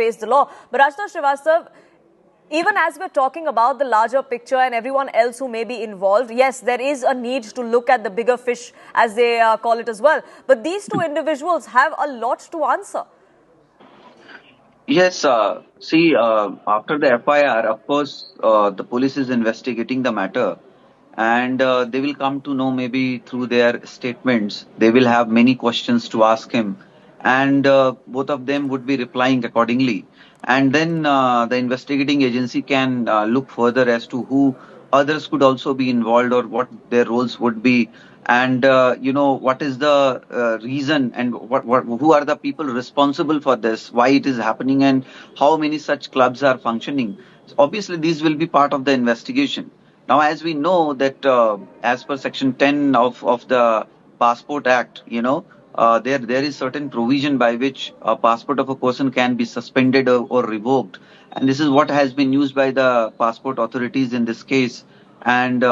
face the law. But Aashutosh Srivastava, even as we're talking about the larger picture and everyone else who may be involved, yes, there is a need to look at the bigger fish, as they call it as well. But these two individuals have a lot to answer. Yes, see, after the FIR, of course, the police is investigating the matter, and they will come to know maybe through their statements. They will have many questions to ask him, and both of them would be replying accordingly. And then the investigating agency can look further as to who others could also be involved or what their roles would be, and what is the reason and what who are the people responsible for this, why it is happening, and how many such clubs are functioning. So obviously, these will be part of the investigation. Now, as we know that as per Section 10 of the Passport Act, there is certain provision by which a passport of a person can be suspended or revoked, and this is what has been used by the passport authorities in this case. And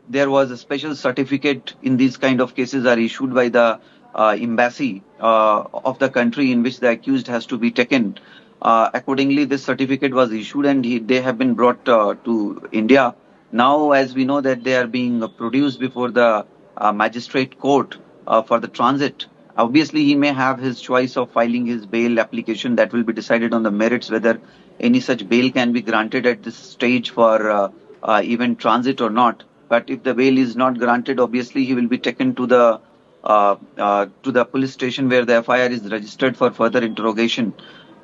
there was a special certificate in these kind of cases are issued by the embassy of the country in which the accused has to be taken. Accordingly, this certificate was issued and they have been brought to India. Now, as we know that they are being produced before the magistrate court for the transit. Obviously, he may have his choice of filing his bail application. That will be decided on the merits whether any such bail can be granted at this stage for even transit or not. But if the bail is not granted, obviously he will be taken to the police station where the FIR is registered for further interrogation,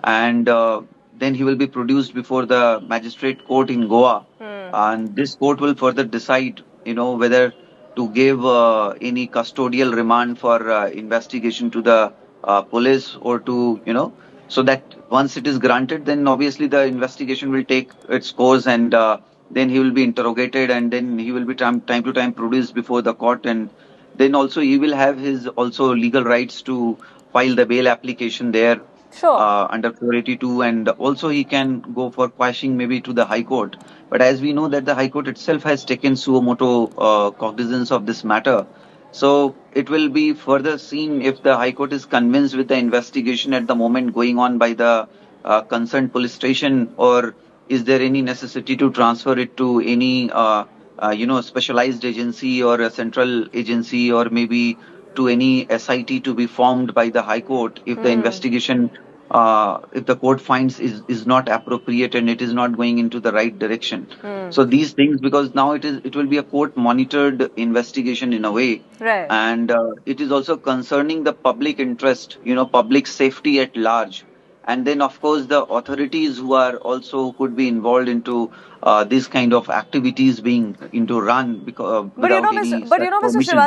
and then he will be produced before the magistrate court in Goa, and this court will further decide, whether to give any custodial remand for investigation to the police or to, so that once it is granted, then obviously the investigation will take its course, and then he will be interrogated, and then he will be time to time produced before the court, and then also he will have his also legal rights to file the bail application there Sure. under 482, and also he can go for quashing maybe to the High Court. But as we know that the High Court itself has taken suo moto cognizance of this matter, so it will be further seen if the High Court is convinced with the investigation at the moment going on by the concerned police station, or is there any necessity to transfer it to any specialized agency or a central agency, or maybe to any SIT to be formed by the High Court if the investigation, if the court finds is not appropriate and it is not going into the right direction. So these things, because now it will be a court monitored investigation in a way, Right. and it is also concerning the public interest, public safety at large. And then, of course, the authorities who are also could be involved into these kind of activities being into run because, But without any Mr. permission.